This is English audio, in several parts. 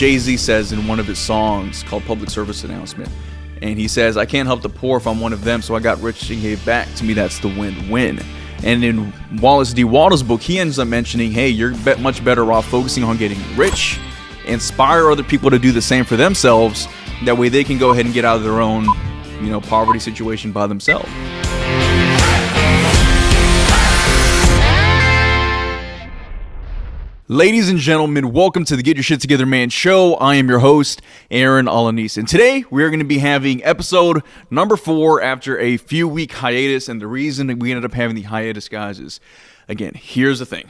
Jay-Z says in one of his songs called Public Service Announcement. And he says, I can't help the poor if I'm one of them, so I got rich and gave back. To me, that's the win-win. And in Wallace D. Wattles' book, he ends up mentioning, hey, you're much better off focusing on getting rich, inspire other people to do the same for themselves. That way they can go ahead and get out of their own, poverty situation by themselves. Ladies and gentlemen, welcome to the Get Your Shit Together Man show. I am your host, Aaron Alanis. And today we are going to be having episode number 4 after a few week hiatus. And the reason we ended up having the hiatus, guys, is, again, here's the thing.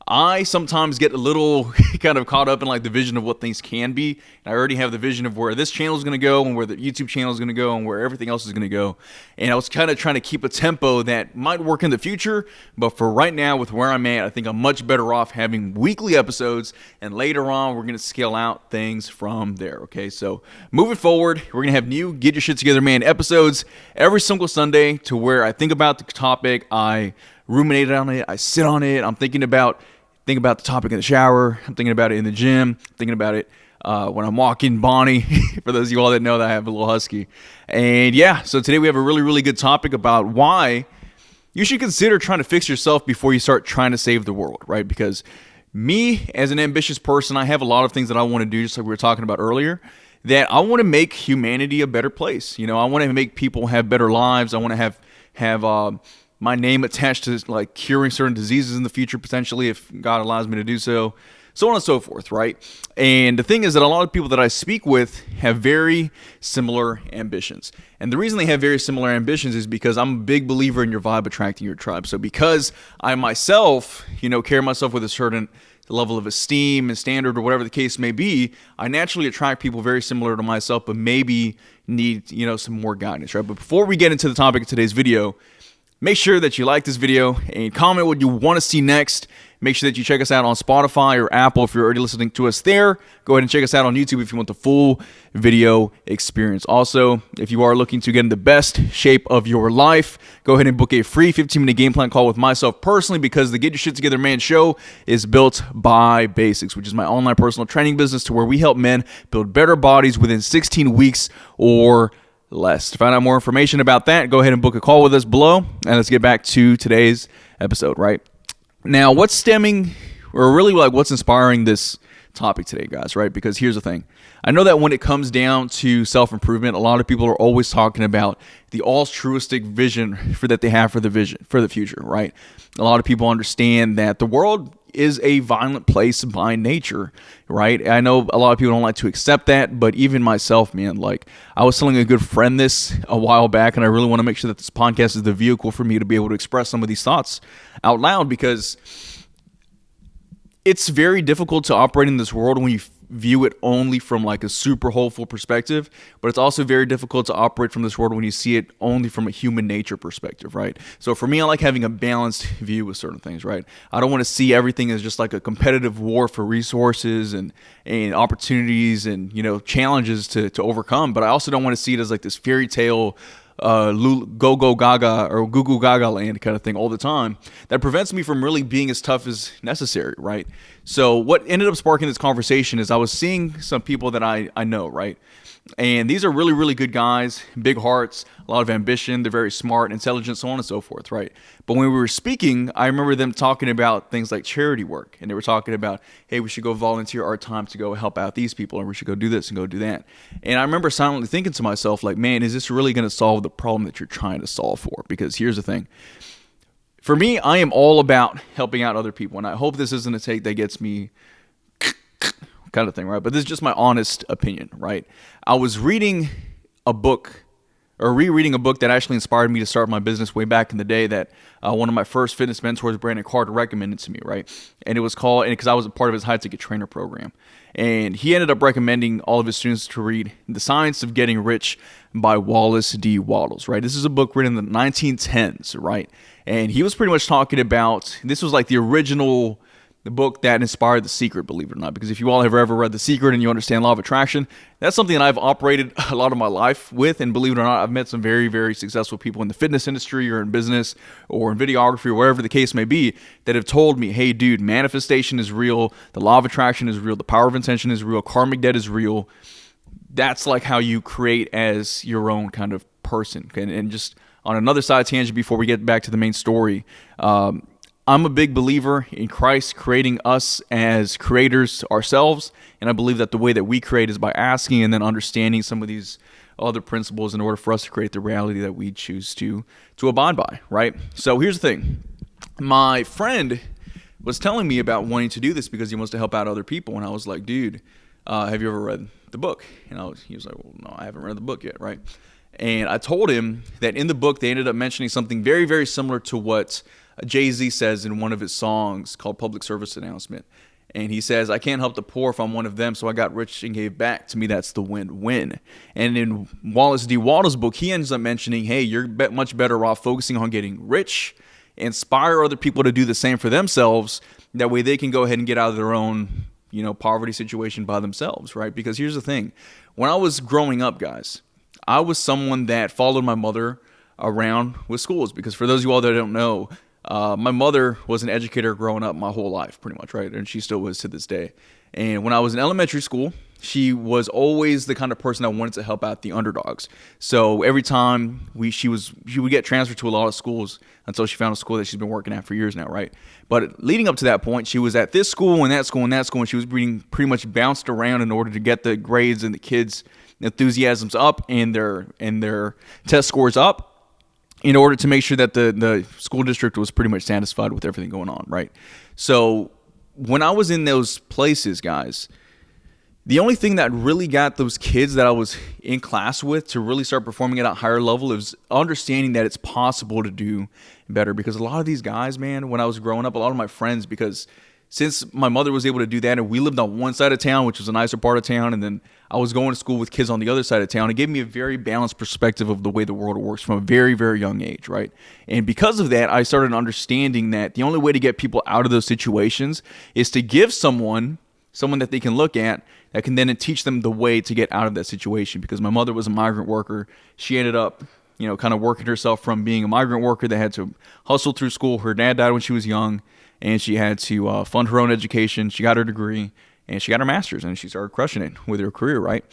I sometimes get a little kind of caught up in like the vision of what things can be. And I already have the vision of where this channel is going to go and where the YouTube channel is going to go and where everything else is going to go. And I was kind of trying to keep a tempo that might work in the future. But for right now, with where I'm at, I think I'm much better off having weekly episodes. And later on, we're going to scale out things from there. Okay, so moving forward, we're going to have new Get Your Shit Together Man episodes every single Sunday, to where I think about the topic, I ruminate on it, I sit on it, I'm thinking about the topic in the shower, I'm thinking about it in the gym, thinking about it when I'm walking Bonnie, for those of you all that know that I have a little husky. And yeah, so today we have a really, really good topic about why you should consider trying to fix yourself before you start trying to save the world, right? Because me, as an ambitious person, I have a lot of things that I want to do, just like we were talking about earlier, that I want to make humanity a better place. I want to make people have better lives. I want to have my name attached to like curing certain diseases in the future, potentially, if God allows me to do so on and so forth, right? And the thing is that a lot of people that I speak with have very similar ambitions. And the reason they have very similar ambitions is because I'm a big believer in your vibe attracting your tribe. So because I myself, carry myself with a certain level of esteem and standard, or whatever the case may be, I naturally attract people very similar to myself, but maybe need, some more guidance, right? But before we get into the topic of today's video, make sure that you like this video and comment what you want to see next. Make sure that you check us out on Spotify or Apple if you're already listening to us there. Go ahead and check us out on YouTube if you want the full video experience. Also, if you are looking to get in the best shape of your life, go ahead and book a free 15-minute game plan call with myself personally, because the Get Your Shit Together Man show is built by Basics, which is my online personal training business, to where we help men build better bodies within 16 weeks or less. To find out more information about that, go ahead and book a call with us below, and let's get back to today's episode. Right now, what's inspiring this topic today, guys, right? Because here's the thing. I know that when it comes down to self-improvement, a lot of people are always talking about the altruistic vision that they have for the future, right? A lot of people understand that the world is a violent place by nature, right? I know a lot of people don't like to accept that, but even myself, man, like I was telling a good friend this a while back, and I really want to make sure that this podcast is the vehicle for me to be able to express some of these thoughts out loud, because it's very difficult to operate in this world when you view it only from like a super hopeful perspective, but it's also very difficult to operate from this world when you see it only from a human nature perspective, right? So for me, I like having a balanced view with certain things, right? I don't want to see everything as just like a competitive war for resources and opportunities and, challenges to overcome, but I also don't want to see it as like this fairy tale go gaga or goo goo gaga land kind of thing all the time that prevents me from really being as tough as necessary, right? So what ended up sparking this conversation is I was seeing some people that I know, right? And these are really, really good guys, big hearts, a lot of ambition. They're very smart, intelligent, so on and so forth, right? But when we were speaking, I remember them talking about things like charity work. And they were talking about, hey, we should go volunteer our time to go help out these people, and we should go do this and go do that. And I remember silently thinking to myself, like, man, is this really going to solve the problem that you're trying to solve for? Because here's the thing. For me, I am all about helping out other people. And I hope this isn't a take that gets me kind of thing, right? But this is just my honest opinion, right? I was reading a book, or rereading a book that actually inspired me to start my business way back in the day, that one of my first fitness mentors, Brandon Carter, recommended to me, right? And it was called, because I was a part of his high ticket trainer program. And he ended up recommending all of his students to read The Science of Getting Rich by Wallace D. Wattles, right? This is a book written in the 1910s, right? And he was pretty much talking about, this was like the original the book that inspired The Secret, believe it or not. Because if you all have ever read The Secret and you understand law of attraction, that's something that I've operated a lot of my life with. And believe it or not, I've met some very, very successful people in the fitness industry or in business or in videography or wherever the case may be that have told me, hey, dude, manifestation is real. The law of attraction is real. The power of intention is real. Karmic debt is real. That's like how you create as your own kind of person. And just on another side tangent before we get back to the main story, I'm a big believer in Christ creating us as creators ourselves, and I believe that the way that we create is by asking and then understanding some of these other principles in order for us to create the reality that we choose to abide by, right? So here's the thing. My friend was telling me about wanting to do this because he wants to help out other people, and I was like, dude, have you ever read the book? And he was like, well, no, I haven't read the book yet, right? And I told him that in the book, they ended up mentioning something very, very similar to what Jay-Z says in one of his songs called Public Service Announcement. And he says, I can't help the poor if I'm one of them, so I got rich and gave back. To me, that's the win-win. And in Wallace D. Waldo's book, he ends up mentioning, hey, you're much better off focusing on getting rich, inspire other people to do the same for themselves. That way they can go ahead and get out of their own, poverty situation by themselves, right? Because here's the thing. When I was growing up, guys, I was someone that followed my mother around with schools. Because for those of you all that don't know, my mother was an educator growing up my whole life, pretty much, right? And she still is to this day. And when I was in elementary school, she was always the kind of person that wanted to help out the underdogs. So every time she would get transferred to a lot of schools until she found a school that she's been working at for years now, right? But leading up to that point, she was at this school and that school and that school, and she was being pretty much bounced around in order to get the grades and the kids' enthusiasms up and their test scores up, in order to make sure that the school district was pretty much satisfied with everything going on, right? So when I was in those places, guys, the only thing that really got those kids that I was in class with to really start performing at a higher level is understanding that it's possible to do better. Because a lot of these guys, man, when I was growing up, a lot of my friends, because since my mother was able to do that and we lived on one side of town, which was a nicer part of town, and then I was going to school with kids on the other side of town, it gave me a very balanced perspective of the way the world works from a very, very young age, right? And because of that, I started understanding that the only way to get people out of those situations is to give someone that they can look at that can then teach them the way to get out of that situation. Because my mother was a migrant worker. She ended up, kind of working herself from being a migrant worker that had to hustle through school. Her dad died when she was young, and she had to fund her own education. She got her degree, and she got her master's, and she started crushing it with her career, right?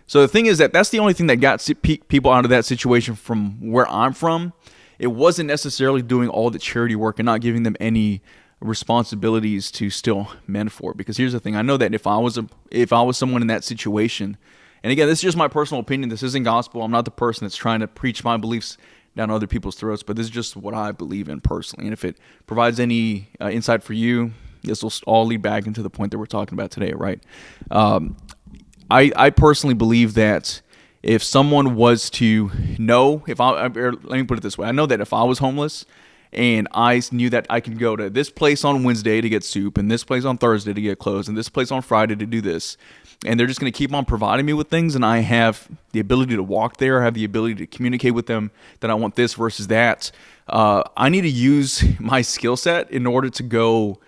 So the thing is that's the only thing that got people out of that situation from where I'm from. It wasn't necessarily doing all the charity work and not giving them any responsibilities to still mentor. Because here's the thing. I know that if I was someone in that situation, and again, this is just my personal opinion. This isn't gospel. I'm not the person that's trying to preach my beliefs down other people's throats, but this is just what I believe in personally. And if it provides any insight for you, this will all lead back into the point that we're talking about today, right? I personally believe that if someone was to know, let me put it this way. I know that if I was homeless and I knew that I could go to this place on Wednesday to get soup and this place on Thursday to get clothes and this place on Friday to do this, and they're just going to keep on providing me with things, and I have the ability to walk there, I have the ability to communicate with them that I want this versus that, I need to use my skill set in order to go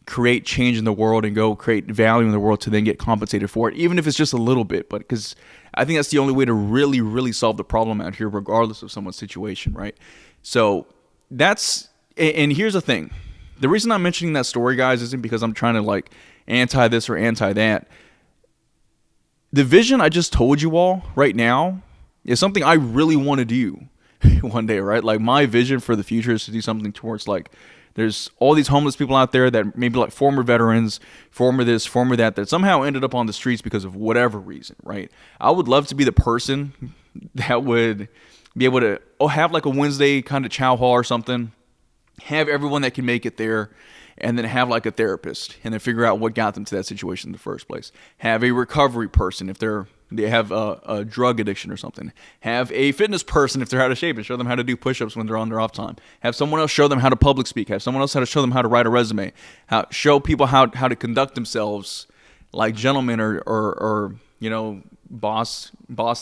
create change in the world and go create value in the world to then get compensated for it, even if it's just a little bit. But because I think that's the only way to really, really solve the problem out here, regardless of someone's situation, right? So and here's the thing. The reason I'm mentioning that story, guys, isn't because I'm trying to anti this or anti that. The vision I just told you all right now is something I really want to do one day, right? My vision for the future is to do something towards there's all these homeless people out there that maybe former veterans, former this, former that somehow ended up on the streets because of whatever reason, right? I would love to be the person that would be able to have a Wednesday kind of chow hall or something, have everyone that can make it there, and then have a therapist and then figure out what got them to that situation in the first place. Have a recovery person if they have a drug addiction or something. Have a fitness person if they're out of shape and show them how to do push-ups when they're on their off time. Have someone else show them how to public speak. Have someone else show them how to write a resume. Show people how to conduct themselves like gentlemen or boss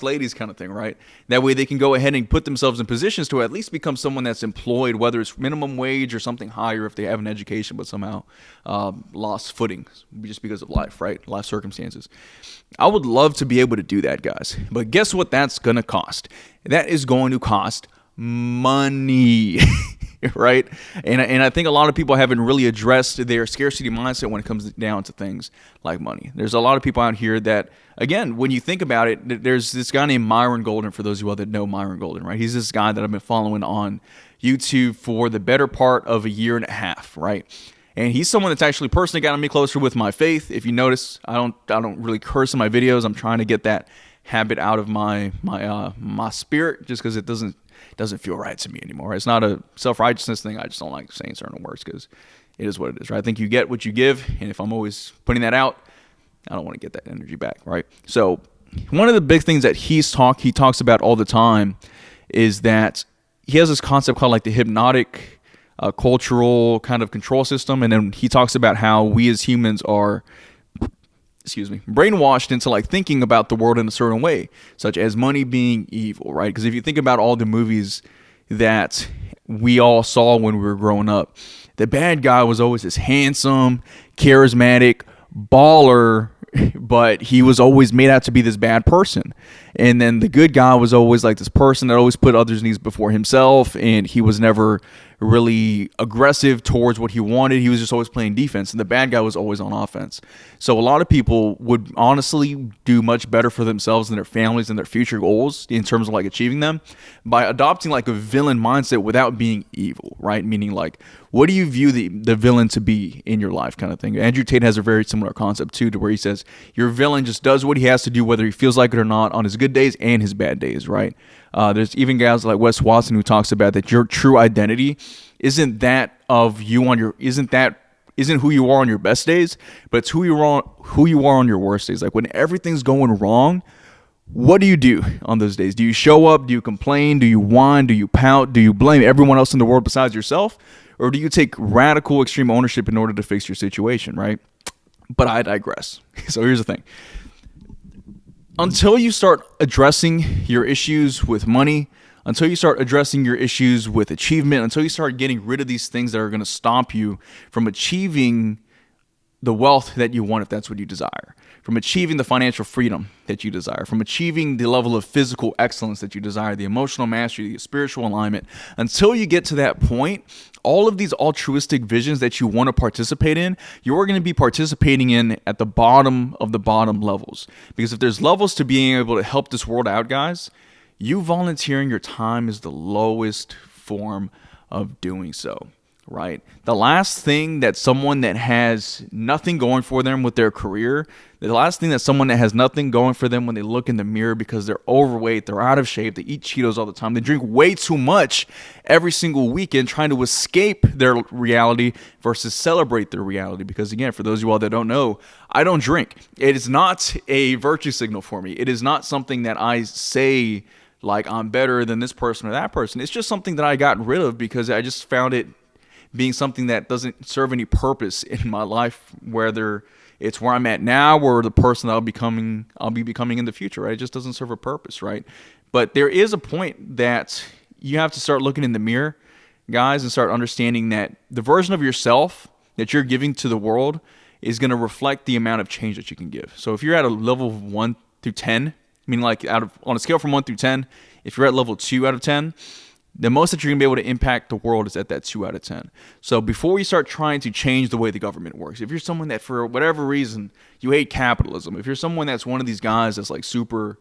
ladies kind of thing, right? That way they can go ahead and put themselves in positions to at least become someone that's employed, whether it's minimum wage or something higher if they have an education but somehow lost footing just because of life, right? Life circumstances. I would love to be able to do that, guys. But guess what that's going to cost? That is going to cost money. Right? And I think a lot of people haven't really addressed their scarcity mindset when it comes down to things like money. There's a lot of people out here that, again, when you think about it, there's this guy named Myron Golden, for those of you all that know Myron Golden, right? He's this guy that I've been following on YouTube for the better part of a year and a half, right? And he's someone that's actually personally gotten me closer with my faith. If you notice, I don't really curse in my videos. I'm trying to get that habit out of my spirit, just because it doesn't feel right to me anymore. It's not a self-righteousness thing. I just don't like saying certain words because it is what it is, right? I think you get what you give, and if I'm always putting that out, I don't want to get that energy back, right? So one of the big things that he talks about all the time is that he has this concept called like the hypnotic cultural kind of control system, and then he talks about how we as humans are brainwashed into like thinking about the world in a certain way, such as money being evil, right? Because if you think about all the movies that we all saw when we were growing up, the bad guy was always this handsome, charismatic, baller, but he was always made out to be this bad person. And then the good guy was always like this person that always put others' needs before himself, and he was never really aggressive towards what he wanted. He was just always playing defense, and the bad guy was always on offense. So a lot of people would honestly do much better for themselves and their families and their future goals in terms of like achieving them by adopting like a villain mindset without being evil, right? Meaning like, what do you view the villain to be in your life kind of thing? Andrew Tate has a very similar concept too, to where he says your villain just does what he has to do, whether he feels like it or not, on his good days and his bad days, right? There's even guys like Wes Watson who talks about that your true identity isn't that of you on your isn't who you are on your best days, but it's who you are on your worst days. Like when everything's going wrong, what do you do on those days? Do you show up? Do you complain? Do you whine? Do you pout? Do you blame everyone else in the world besides yourself? Or do you take radical extreme ownership in order to fix your situation, right? But I digress. So here's the thing. Until you start addressing your issues with money, until you start addressing your issues with achievement, until you start getting rid of these things that are going to stop you from achieving the wealth that you want, if that's what you desire, from achieving the financial freedom that you desire, from achieving the level of physical excellence that you desire, the emotional mastery, the spiritual alignment, until you get to that point, all of these altruistic visions that you want to participate in, you're going to be participating in at the bottom of the bottom levels. Because if there's levels to being able to help this world out, guys, you volunteering your time is the lowest form of doing so, right? The last thing that someone that has nothing going for them with their career, the last thing that someone that has nothing going for them when they look in the mirror because they're overweight, they're out of shape, they eat Cheetos all the time, they drink way too much every single weekend trying to escape their reality versus celebrate their reality. Because again, for those of you all that don't know, I don't drink. It is not a virtue signal for me. It is not something that I say like I'm better than this person or that person. It's just something that I got rid of because I just found it being something that doesn't serve any purpose in my life, whether it's where I'm at now or the person that I'll be becoming in the future, right? It just doesn't serve a purpose, right? But there is a point that you have to start looking in the mirror, guys, and start understanding that the version of yourself that you're giving to the world is going to reflect the amount of change that you can give. So if you're at a level of 1 through 10, meaning like on a scale from 1 through 10, if you're at level 2 out of 10, the most that you're going to be able to impact the world is at that 2 out of 10. So before you start trying to change the way the government works, if you're someone that for whatever reason you hate capitalism, if you're someone that's one of these guys that's like super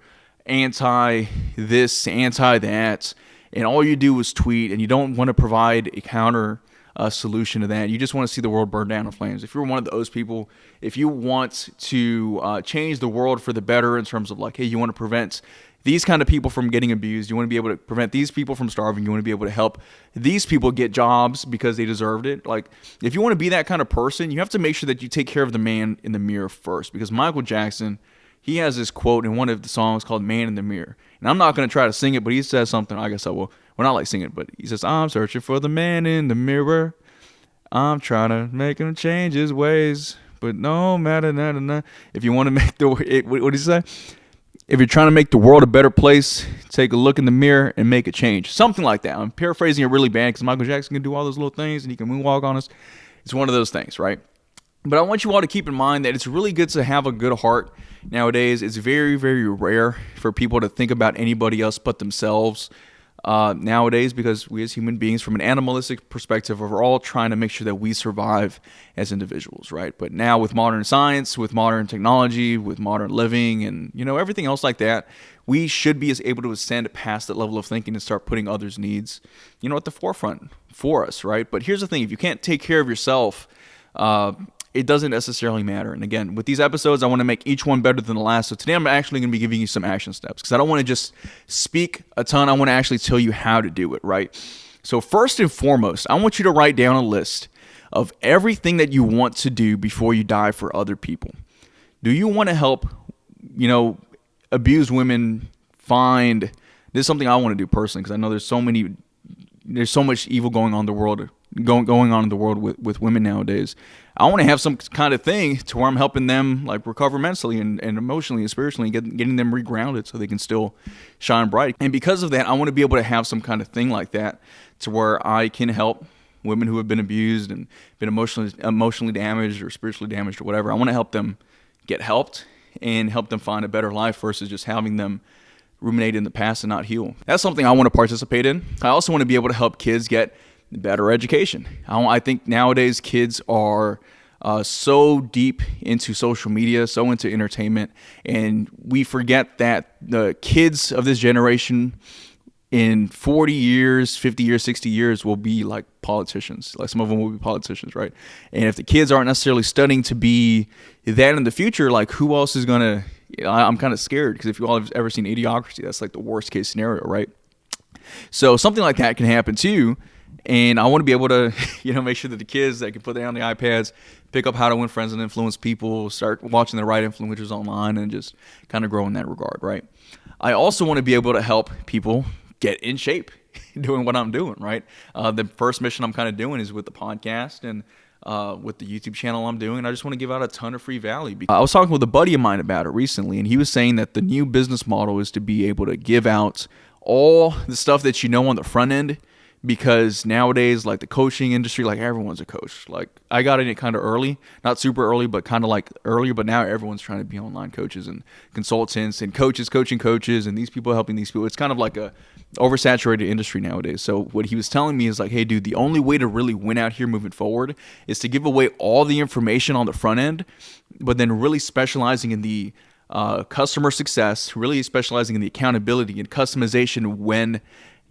anti this, anti that, and all you do is tweet and you don't want to provide a counter solution to that, you just want to see the world burn down in flames. If you're one of those people, if you want to change the world for the better in terms of like, hey, you want to prevent these kind of people from getting abused, you want to be able to prevent these people from starving, you want to be able to help these people get jobs because they deserved it. Like, if you want to be that kind of person, you have to make sure that you take care of the man in the mirror first. Because Michael Jackson, he has this quote in one of the songs called Man in the Mirror. And I'm not going to try to sing it, but he says something, I guess I will. Well, not like sing it, but he says, I'm searching for the man in the mirror. I'm trying to make him change his ways. But no matter, if you want to make what did he say? if you're trying to make the world a better place, take a look in the mirror and make a change. Something like that. I'm paraphrasing it really bad because Michael Jackson can do all those little things and he can moonwalk on us. It's one of those things, right? But I want you all to keep in mind that it's really good to have a good heart nowadays. It's very, very rare for people to think about anybody else but themselves nowadays, because we as human beings, from an animalistic perspective, are all trying to make sure that we survive as individuals, right? But now with modern science, with modern technology, with modern living, and everything else like that, we should be able to ascend past that level of thinking and start putting others' needs, at the forefront for us, right? But here's the thing: if you can't take care of yourself, it doesn't necessarily matter. And again, with these episodes, I want to make each one better than the last. So today I'm actually going to be giving you some action steps, because I don't want to just speak a ton. I want to actually tell you how to do it, right? So first and foremost, I want you to write down a list of everything that you want to do before you die for other people. Do you want to help, abused women find, this is something I want to do personally, because I know there's so much evil going on in the world, with women nowadays. I want to have some kind of thing to where I'm helping them recover mentally and emotionally and spiritually, and getting them regrounded so they can still shine bright. And because of that, I want to be able to have some kind of thing like that to where I can help women who have been abused and been emotionally damaged or spiritually damaged or whatever. I want to help them get helped and help them find a better life versus just having them ruminate in the past and not heal. That's something I want to participate in. I also want to be able to help kids get better education. I think nowadays kids are so deep into social media, so into entertainment, and we forget that the kids of this generation in 40 years, 50 years, 60 years will be like politicians. Like some of them will be politicians, right? And if the kids aren't necessarily studying to be that in the future, like who else is going to, I'm kind of scared, because if you all have ever seen Idiocracy, that's like the worst case scenario, right? So something like that can happen too. And I want to be able to, make sure that the kids that can put down the iPads, pick up how to win friends and influence people, start watching the right influencers online, and just kind of grow in that regard, right? I also want to be able to help people get in shape doing what I'm doing, right? The first mission I'm kind of doing is with the podcast and with the YouTube channel I'm doing. I just want to give out a ton of free value. I was talking with a buddy of mine about it recently, and he was saying that the new business model is to be able to give out all the stuff that on the front end, because nowadays, like the coaching industry, like everyone's a coach. Like I got in it kind of early, not super early, but kind of like earlier, but now everyone's trying to be online coaches and consultants and coaches coaching coaches, and these people helping these people. It's kind of like a oversaturated industry nowadays. So what he was telling me is like, hey dude, the only way to really win out here moving forward is to give away all the information on the front end, but then really specializing in the customer success, really specializing in the accountability and customization when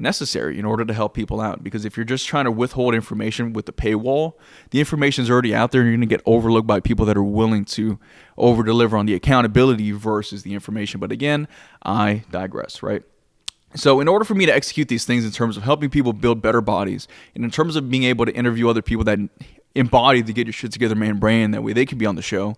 necessary in order to help people out. Because if you're just trying to withhold information with the paywall, the information is already out there, and you're going to get overlooked by people that are willing to over deliver on the accountability versus the information. But again, I digress, right? So in order for me to execute these things in terms of helping people build better bodies, and in terms of being able to interview other people that embody the Get Your Shit Together Man brand, that way they can be on the show,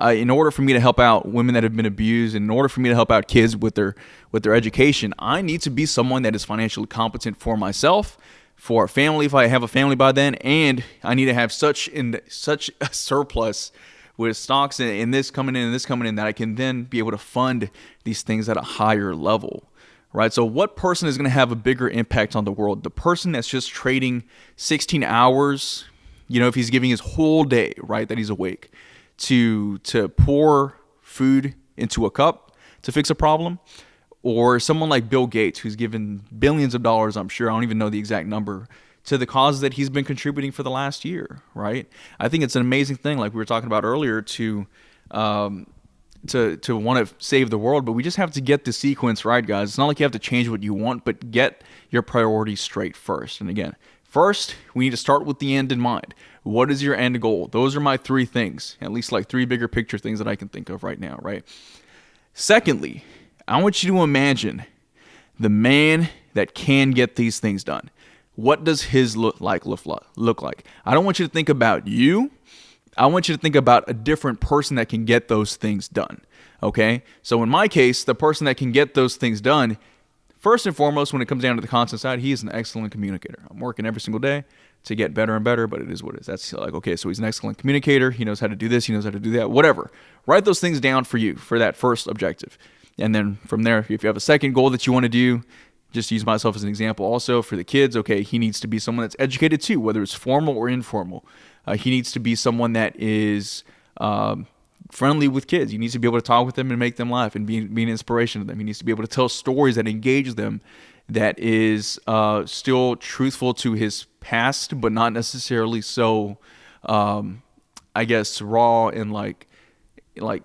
in order for me to help out women that have been abused, and in order for me to help out kids with their education, I need to be someone that is financially competent for myself, for a family if I have a family by then, and I need to have such a surplus with stocks and this coming in and this coming in that I can then be able to fund these things at a higher level. Right? So what person is going to have a bigger impact on the world? The person that's just trading 16 hours, if he's giving his whole day, right, that he's awake, to pour food into a cup to fix a problem, or someone like Bill Gates, who's given billions of dollars, I'm sure, I don't even know the exact number, to the cause that he's been contributing for the last year, right? I think it's an amazing thing, like we were talking about earlier, to want to save the world, but we just have to get the sequence right, guys. It's not like you have to change what you want, but get your priorities straight first. And again, first, we need to start with the end in mind. What is your end goal? Those are my three things, at least like three bigger picture things that I can think of right now, right? Secondly, I want you to imagine the that can get these things done. What does his look like? I don't want you to think about you. I want you to think about a different person that can get those things done. Okay? So in my case, the person that can get those things done, first and foremost, when it comes down to the content side, he is an excellent communicator. I'm working every single day to get better and better, but it is what it is. That's like, okay, so he's an excellent communicator. He knows how to do this. He knows how to do that, whatever. Write those things down for you for that first objective. And then from there, if you have a second goal that you want to do, just use myself as an example also for the kids. Okay, he needs to be someone that's educated too, whether it's formal or informal. He needs to be someone that is friendly with kids. He needs to be able to talk with them and make them laugh and be an inspiration to them. He needs to be able to tell stories that engage them, that is still truthful to his past, but not necessarily so, I guess, raw and like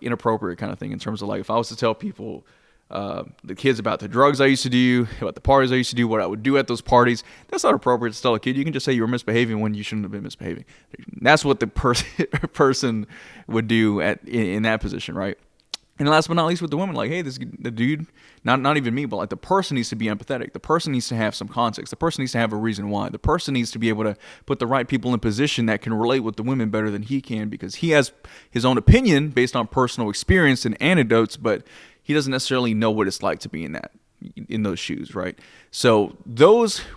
inappropriate kind of thing, in terms of like if I was to tell people the kids about the drugs I used to do, about the parties I used to do, what I would do at those parties, that's not appropriate to tell a kid. You can just say you were misbehaving when you shouldn't have been misbehaving. That's what the person would do in that position, right? And last but not least with the women, like, hey, the dude, not even me, but like the person needs to be empathetic. The person needs to have some context. The person needs to have a reason why. The person needs to be able to put the right people in position that can relate with the women better than he can, because he has his own opinion based on personal experience and anecdotes, but he doesn't necessarily know what it's like to be in those shoes, right? So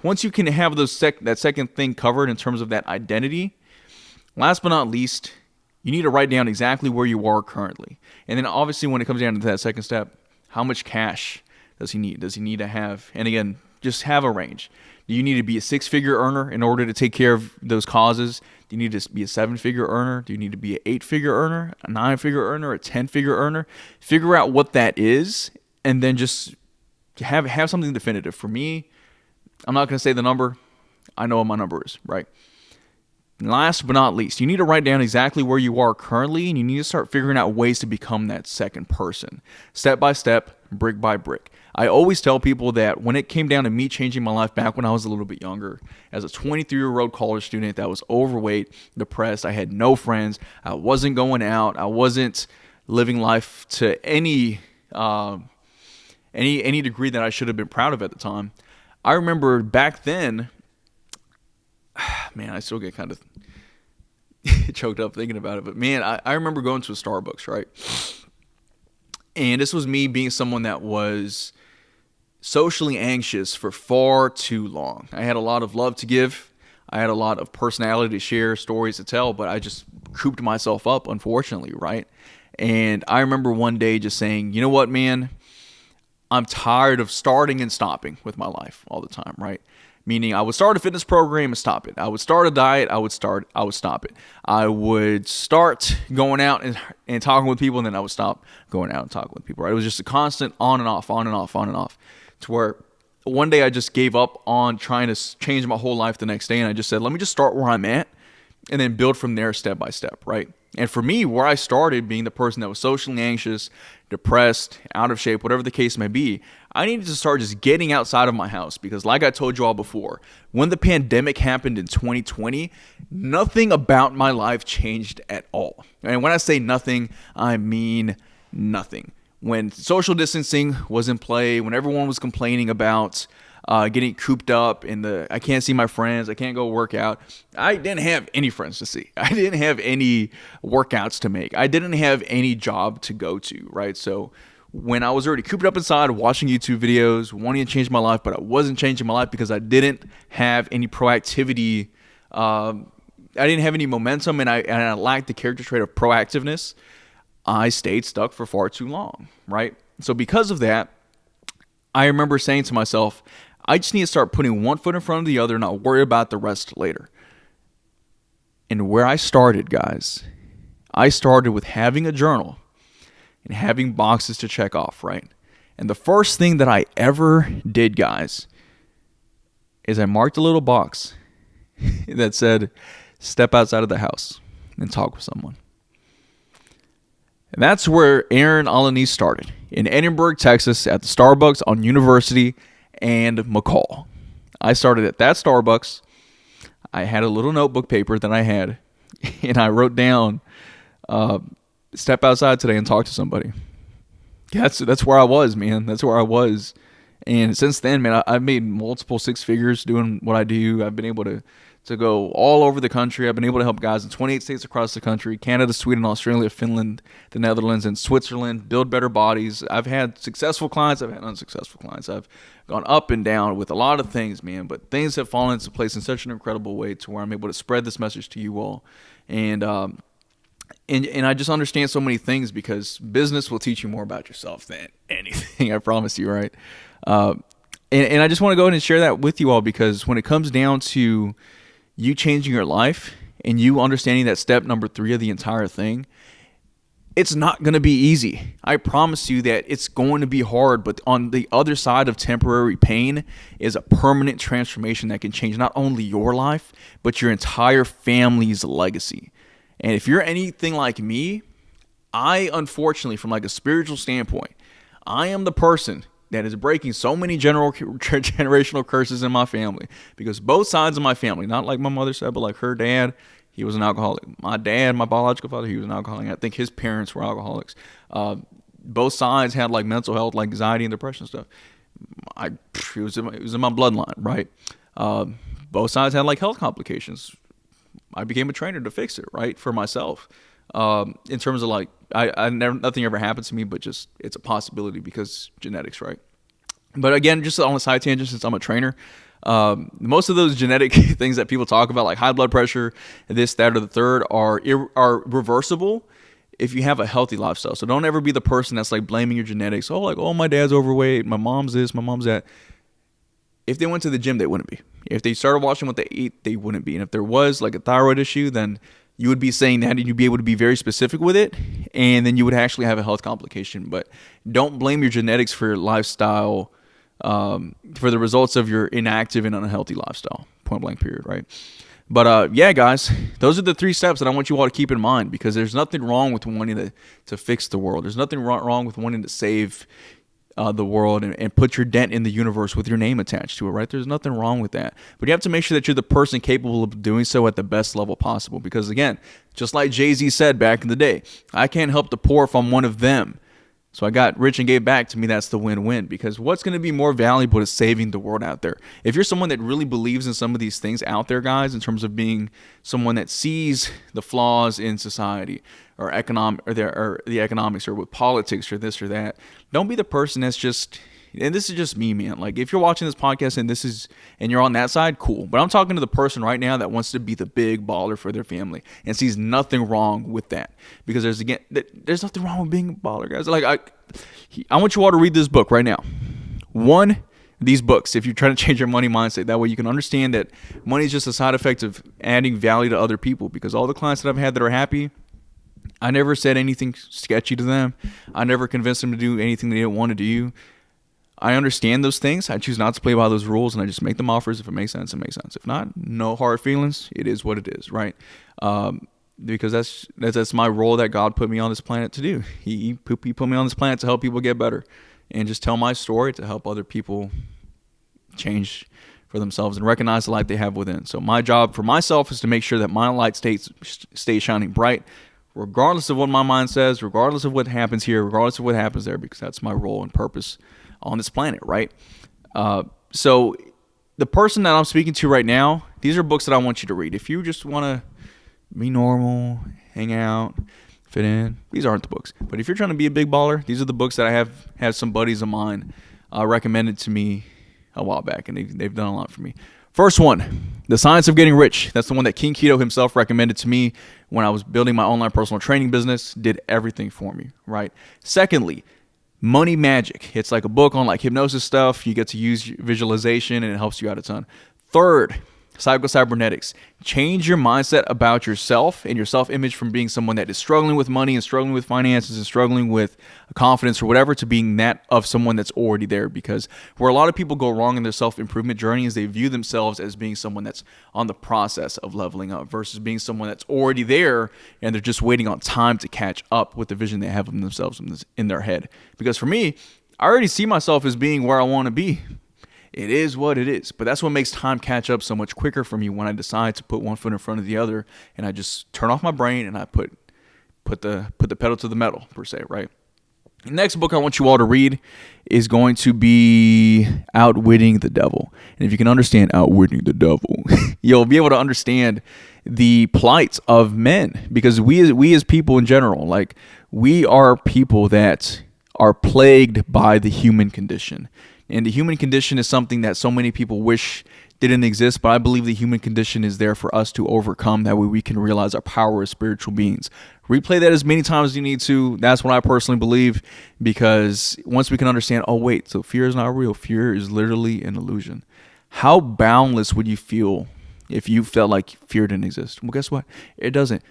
once you can have that second thing covered in terms of that identity, last but not least, you need to write down exactly where you are currently. And then obviously when it comes down to that second step, how much cash does he need? Does he need to have, and again, just have a range. Do you need to be a 6-figure earner in order to take care of those causes? Do you need to be a 7-figure earner? Do you need to be an 8-figure earner, a 9-figure earner, a 10-figure earner? Figure out what that is, and then just have something definitive. For me, I'm not going to say the number. I know what my number is, right? And last but not least, you need to write down exactly where you are currently, and you need to start figuring out ways to become that second person, step by step, brick by brick. I always tell people that when it came down to me changing my life back when I was a little bit younger, as a 23-year-old college student that was overweight, depressed, I had no friends, I wasn't going out, I wasn't living life to any degree that I should have been proud of at the time. I remember back then, man, I still get kind of choked up thinking about it, but man, I remember going to a Starbucks, right? And this was me being someone that was socially anxious for far too long. I had a lot of love to give. I had a lot of personality to share, stories to tell, but I just cooped myself up, unfortunately, right? And I remember one day just saying, you know what, man? I'm tired of starting and stopping with my life all the time, right? Meaning I would start a fitness program and stop it. I would start a diet, I would stop it. I would start going out and talking with people, and then I would stop going out and talking with people, right? It was just a constant on and off, to where one day I just gave up on trying to change my whole life the next day, and I just said, let me just start where I'm at and then build from there step by step, right? And for me, where I started, being the person that was socially anxious, depressed, out of shape, whatever the case may be, I needed to start just getting outside of my house, because like I told you all before, when the pandemic happened in 2020, nothing about my life changed at all. And when I say nothing, I mean nothing. When social distancing was in play, when everyone was complaining about getting cooped up in I can't see my friends, I can't go work out, I didn't have any friends to see. I didn't have any workouts to make. I didn't have any job to go to, right? So when I was already cooped up inside watching YouTube videos, wanting to change my life, but I wasn't changing my life because I didn't have any proactivity, I didn't have any momentum, and I lacked the character trait of proactiveness, I stayed stuck for far too long, right? So because of that, I remember saying to myself, I just need to start putting one foot in front of the other and not worry about the rest later. And where I started, guys, I started with having a journal and having boxes to check off, right? And the first thing that I ever did, guys, is I marked a little box that said, step outside of the house and talk with someone. And that's where Aaron Alanis started, in Edinburgh, Texas, at the Starbucks on University and McCall. I started at that Starbucks. I had a little notebook paper that I had, and I wrote down, step outside today and talk to somebody. That's where I was, man. That's where I was. And since then, man, I've made multiple 6 figures doing what I do. I've been able to go all over the country. I've been able to help guys in 28 states across the country: Canada, Sweden, Australia, Finland, the Netherlands, and Switzerland, build better bodies. I've had successful clients. I've had unsuccessful clients. I've gone up and down with a lot of things, man, but things have fallen into place in such an incredible way to where I'm able to spread this message to you all. And And I just understand so many things because business will teach you more about yourself than anything. I promise you, right? Uh, and I just want to go ahead and share that with you all because when it comes down to you changing your life and you understanding that step number 3 of the entire thing, it's not going to be easy. I promise you that it's going to be hard, but on the other side of temporary pain is a permanent transformation that can change not only your life, but your entire family's legacy. And if you're anything like me, I unfortunately, from like a spiritual standpoint, I am the person that is breaking so many generational curses in my family because both sides of my family, not like my mother said, but like her dad, he was an alcoholic. My dad, my biological father, he was an alcoholic. I think his parents were alcoholics. Both sides had like mental health, like anxiety and depression stuff. It was in my bloodline, right? Both sides had like health complications. I became a trainer to fix it, right, for myself. In terms of like, nothing ever happened to me, but just it's a possibility because genetics, right? But again, just on a side tangent, since I'm a trainer, most of those genetic things that people talk about, like high blood pressure, this, that, or the third, are reversible if you have a healthy lifestyle. So don't ever be the person that's like blaming your genetics. Oh, like, oh, my dad's overweight, my mom's this, my mom's that. If they went to the gym, they wouldn't be. If they started watching what they eat, they wouldn't be. And if there was like a thyroid issue, then you would be saying that and you'd be able to be very specific with it. And then you would actually have a health complication. But don't blame your genetics for your lifestyle, for the results of your inactive and unhealthy lifestyle. Point blank period, right? But yeah, guys, those are the 3 steps that I want you all to keep in mind because there's nothing wrong with wanting to fix the world. There's nothing wrong with wanting to save the world and put your dent in the universe with your name attached to it, right? There's nothing wrong with that. But you have to make sure that you're the person capable of doing so at the best level possible. Because again, just like Jay-Z said back in the day, I can't help the poor if I'm one of them. So I got rich and gave back. To me, that's the win-win. Because what's going to be more valuable is saving the world out there. If you're someone that really believes in some of these things out there, guys, in terms of being someone that sees the flaws in society or the economics or with politics or this or that, don't be the person that's just, and this is just me, man. Like if you're watching this podcast and you're on that side, cool. But I'm talking to the person right now that wants to be the big baller for their family and sees nothing wrong with that. Because there's nothing wrong with being a baller, guys. Like I want you all to read this book right now. These books, if you're trying to change your money mindset, that way you can understand that money is just a side effect of adding value to other people. Because all the clients that I've had that are happy, I never said anything sketchy to them. I never convinced them to do anything they didn't want to do. I understand those things. I choose not to play by those rules, and I just make them offers. If it makes sense, it makes sense. If not, no hard feelings. It is what it is, right? Because that's my role that God put me on this planet to do. He put me on this planet to help people get better and just tell my story to help other people change for themselves and recognize the light they have within. So my job for myself is to make sure that my light stays shining bright, regardless of what my mind says, regardless of what happens here, regardless of what happens there, because that's my role and purpose on this planet, right? So the person that I'm speaking to right now, these are books that I want you to read. If you just want to be normal, hang out, fit in, these aren't the books. But if you're trying to be a big baller, these are the books that I have some buddies of mine recommended to me a while back, and they've done a lot for me. First one, The Science of Getting Rich. That's the one that King Keto himself recommended to me when I was building my online personal training business, did everything for me, right? Secondly, Money Magic. It's like a book on like hypnosis stuff. You get to use visualization and it helps you out a ton. Third, Psycho-Cybernetics. Change your mindset about yourself and your self-image from being someone that is struggling with money and struggling with finances and struggling with confidence or whatever to being that of someone that's already there. Because where a lot of people go wrong in their self-improvement journey is they view themselves as being someone that's on the process of leveling up versus being someone that's already there and they're just waiting on time to catch up with the vision they have of themselves in their head. Because for me, I already see myself as being where I want to be. It is what it is. But that's what makes time catch up so much quicker for me when I decide to put one foot in front of the other and I just turn off my brain and I put the pedal to the metal, per se, right? The next book I want you all to read is going to be Outwitting the Devil. And if you can understand outwitting the devil, you'll be able to understand the plight of men. Because we as people in general, like we are people that are plagued by the human condition. And the human condition is something that so many people wish didn't exist, but I believe the human condition is there for us to overcome. That way we can realize our power as spiritual beings. Replay that as many times as you need to. That's what I personally believe, because once we can understand, oh wait, so fear is not real. Fear is literally an illusion. How boundless would you feel if you felt like fear didn't exist? Well, guess what? It doesn't.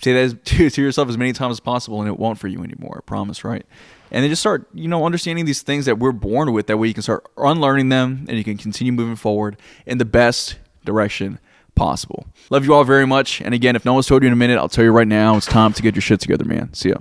Say that to yourself as many times as possible, and it won't for you anymore. I promise, right? And then just start, understanding these things that we're born with. That way you can start unlearning them, and you can continue moving forward in the best direction possible. Love you all very much. And again, if no one's told you in a minute, I'll tell you right now, it's time to get your shit together, man. See ya.